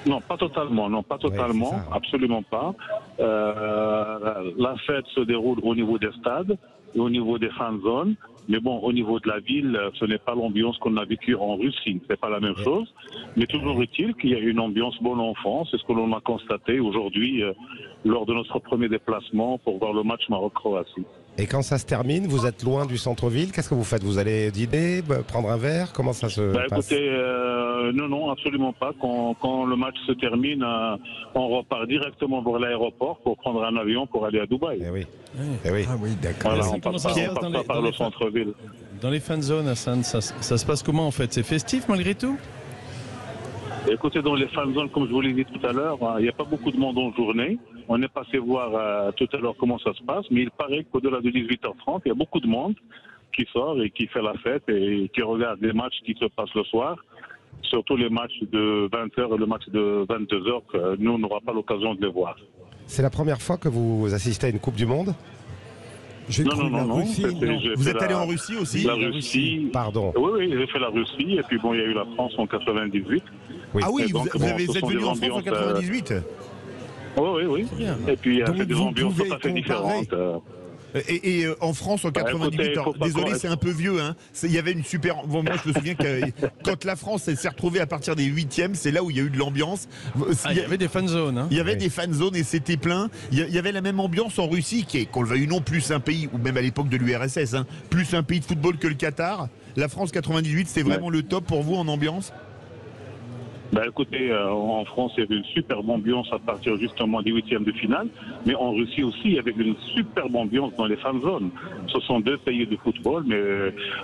Non, pas totalement, absolument pas. La fête se déroule au niveau des stades et au niveau des fan zones. Mais bon, au niveau de la ville, ce n'est pas l'ambiance qu'on a vécue en Russie. C'est pas la même chose. Mais toujours est-il qu'il y a une ambiance bon enfant. C'est ce que l'on a constaté aujourd'hui lors de notre premier déplacement pour voir le match Maroc-Croatie. Et quand ça se termine, vous êtes loin du centre-ville, qu'est-ce que vous faites? Vous allez dîner, prendre un verre? Comment ça se passe? Écoutez, non, absolument pas. Quand le match se termine, on repart directement vers l'aéroport pour prendre un avion pour aller à Dubaï. Eh oui. Ah oui, d'accord. Voilà, on passe pas par le centre-ville. Dans les fan zones, Hassan, ça se passe comment en fait? C'est festif malgré tout? Écoutez, dans les fan zones, comme je vous l'ai dit tout à l'heure, il n'y a pas beaucoup de monde en journée. On est passé voir tout à l'heure comment ça se passe, mais il paraît qu'au-delà de 18h30, il y a beaucoup de monde qui sort et qui fait la fête et qui regarde les matchs qui se passent le soir. Surtout les matchs de 20h et le match de 22h, que nous, on n'aura pas l'occasion de les voir. C'est la première fois que vous assistez à une Coupe du Monde? Non. Vous êtes allé en Russie aussi? La Russie. Pardon. Oui, j'ai fait la Russie et puis bon, il y a eu la France en 98. Oui. Ah oui, vous êtes venu en France en 98? Oui. Et puis il y a des ambiances tout à fait différentes. Et en France en 98, désolé, c'est un peu vieux. Hein. Il y avait une super. Bon, moi, je me souviens que quand la France s'est retrouvée à partir des 8e, c'est là où il y a eu de l'ambiance. Il y avait des fan zones. Hein. Il y avait des fan zones et c'était plein. Il y avait la même ambiance en Russie, qui est, qu'on le veuille ou non, plus un pays, ou même à l'époque de l'URSS, hein, plus un pays de football que le Qatar. La France 98, c'est vraiment le top pour vous en ambiance? Écoutez, en France, il y avait une superbe ambiance à partir justement des 8e de finale, mais en Russie aussi, il y avait une superbe ambiance dans les fan zones. Ce sont deux pays de football, mais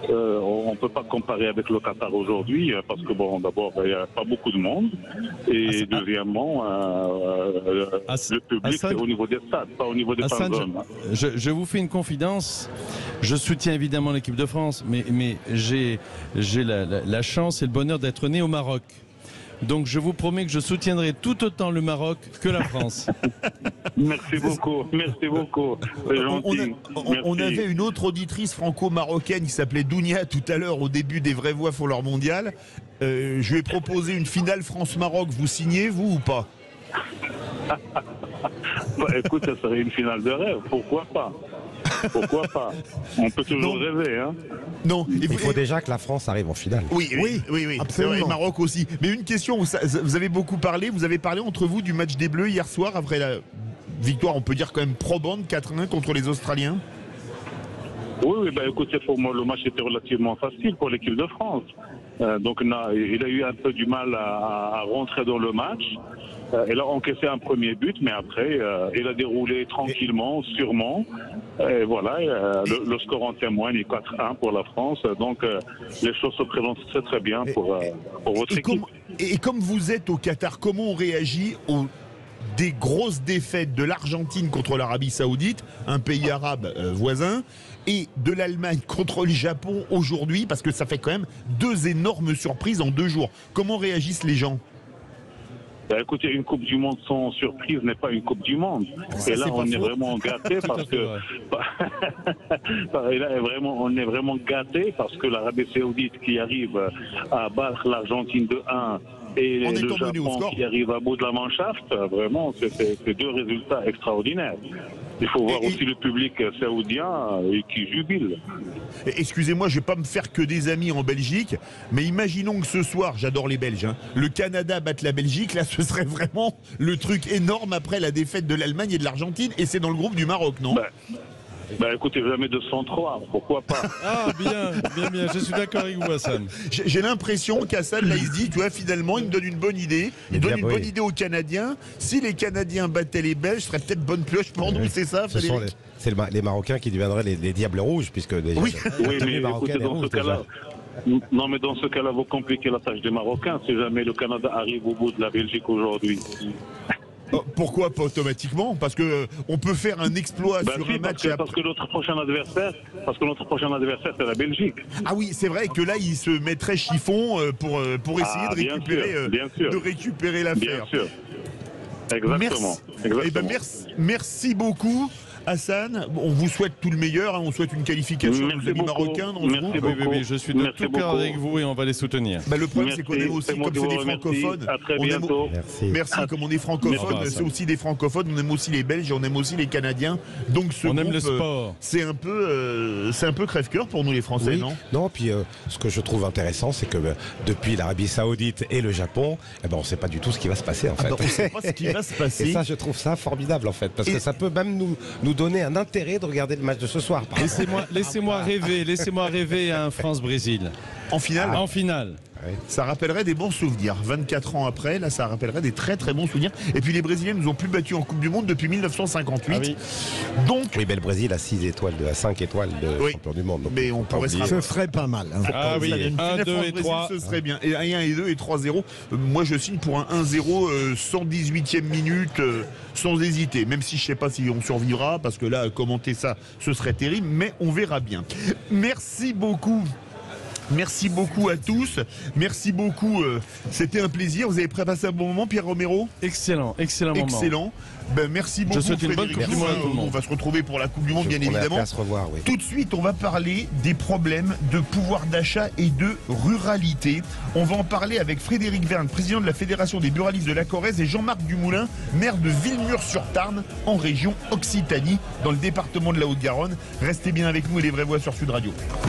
on ne peut pas comparer avec le Qatar aujourd'hui, parce que bon, d'abord, il n'y a pas beaucoup de monde, et deuxièmement, le public, c'est au niveau des stades, pas au niveau des fan zones. Je vous fais une confidence, je soutiens évidemment l'équipe de France, mais j'ai la chance et le bonheur d'être né au Maroc. Donc je vous promets que je soutiendrai tout autant le Maroc que la France. Merci beaucoup, merci beaucoup. On avait une autre auditrice franco-marocaine qui s'appelait Dounia tout à l'heure au début des Vraies Voix pour leur mondial. Je lui ai proposé une finale France-Maroc. Vous signez, vous ou pas? Écoute, ça serait une finale de rêve, pourquoi pas? Pourquoi pas? On peut toujours rêver, hein. Non, il faut déjà que la France arrive en finale. Oui, absolument. Et Maroc aussi. Mais une question, vous avez beaucoup parlé, vous avez parlé entre vous du match des Bleus hier soir après la victoire, on peut dire quand même probante, 4-1 contre les Australiens. Oui, écoutez, pour moi, le match était relativement facile pour l'équipe de France. Donc il a eu un peu du mal à rentrer dans le match. Il a encaissé un premier but, mais après, il a déroulé tranquillement, sûrement. Et voilà, le score en témoigne, 4-1 pour la France. Donc les choses se présentent très très bien pour votre équipe. Et comme vous êtes au Qatar, comment on réagit aux des grosses défaites de l'Argentine contre l'Arabie Saoudite, un pays arabe voisin, et de l'Allemagne contre le Japon aujourd'hui, parce que ça fait quand même 2 énormes surprises en 2 jours. Comment réagissent les gens? Écoutez, une Coupe du Monde sans surprise n'est pas une Coupe du Monde. Et là, on est vraiment gâté parce que on est vraiment gâté parce que l'Arabie Saoudite qui arrive à battre l'Argentine de 1 et le Japon qui arrive à bout de la Mannschaft, vraiment, c'est 2 résultats extraordinaires. Il faut voir aussi le public saoudien qui jubile. Excusez-moi, je ne vais pas me faire que des amis en Belgique, mais imaginons que ce soir, j'adore les Belges, hein, le Canada batte la Belgique, là ce serait vraiment le truc énorme après la défaite de l'Allemagne et de l'Argentine, et c'est dans le groupe du Maroc, non? Écoutez, jamais 203, pourquoi pas? Ah, bien, je suis d'accord avec vous, Hassan. J'ai l'impression qu'Hassan, là, il se dit, tu vois, finalement, il me donne une bonne idée. Il donne une bonne idée aux Canadiens. Si les Canadiens battaient les Belges, ce serait peut-être bonne pioche pour nous, c'est ça, Frédéric? C'est les Marocains qui deviendraient les Diables Rouges, puisque déjà... Oui, mais écoutez, dans ce cas-là... Non, mais dans ce cas-là, vous compliquez la tâche des Marocains si jamais le Canada arrive au bout de la Belgique aujourd'hui. Pourquoi pas automatiquement? Parce que on peut faire un exploit sur un match. Parce que notre prochain adversaire, c'est la Belgique. Ah oui, c'est vrai que là, il se mettrait chiffon pour essayer de récupérer l'affaire. Bien sûr. Exactement. Merci beaucoup. Hassan, on vous souhaite tout le meilleur, hein, on souhaite une qualification aux amis marocains dans ce groupe. Oui, je suis de tout cœur avec vous et on va les soutenir. Le problème c'est qu'on aime aussi, comme c'est des francophones, merci, comme on est francophone, c'est aussi des francophones, on aime aussi les Belges et on aime aussi les Canadiens. Donc ce on groupe, aime le sport. C'est un peu crève-cœur pour nous les Français, non? Non, puis ce que je trouve intéressant, c'est que depuis l'Arabie Saoudite et le Japon, on ne sait pas du tout ce qui va se passer en fait. On ne sait pas ce qui va se passer. Et ça, je trouve ça formidable en fait, parce que ça peut même nous donner un intérêt de regarder le match de ce soir. Laissez-moi rêver à un France-Brésil. En finale? En finale. Oui. Ça rappellerait des bons souvenirs. 24 ans après, là, ça rappellerait des très très bons souvenirs. Et puis les Brésiliens nous ont plus battus en Coupe du Monde depuis 1958. Ah oui. Donc, oui, mais le Brésil a 5 étoiles de champion du monde. Donc mais on pourrait ce serait pas mal. Hein. Ah oui, 1, 2 et 3. Ce serait bien. Et 1 et 2 et 3-0. Moi, je signe pour un 1-0 118e minute sans hésiter. Même si je sais pas si on survivra, parce que là, commenter ça, ce serait terrible. Mais on verra bien. Merci beaucoup. Merci beaucoup à tous. Merci beaucoup. C'était un plaisir. Vous avez passé un bon moment, Pierre Romero? Excellent moment. Excellent. Merci beaucoup. Je souhaite une bonne Coupe du Monde à tout le monde. On va se retrouver pour la Coupe du Monde, bien évidemment. À se revoir, oui. Tout de suite, on va parler des problèmes de pouvoir d'achat et de ruralité. On va en parler avec Frédéric Verne, président de la Fédération des buralistes de la Corrèze, et Jean-Marc Dumoulin, maire de Villemur-sur-Tarn, en région Occitanie, dans le département de la Haute-Garonne. Restez bien avec nous et les vraies voix sur Sud Radio.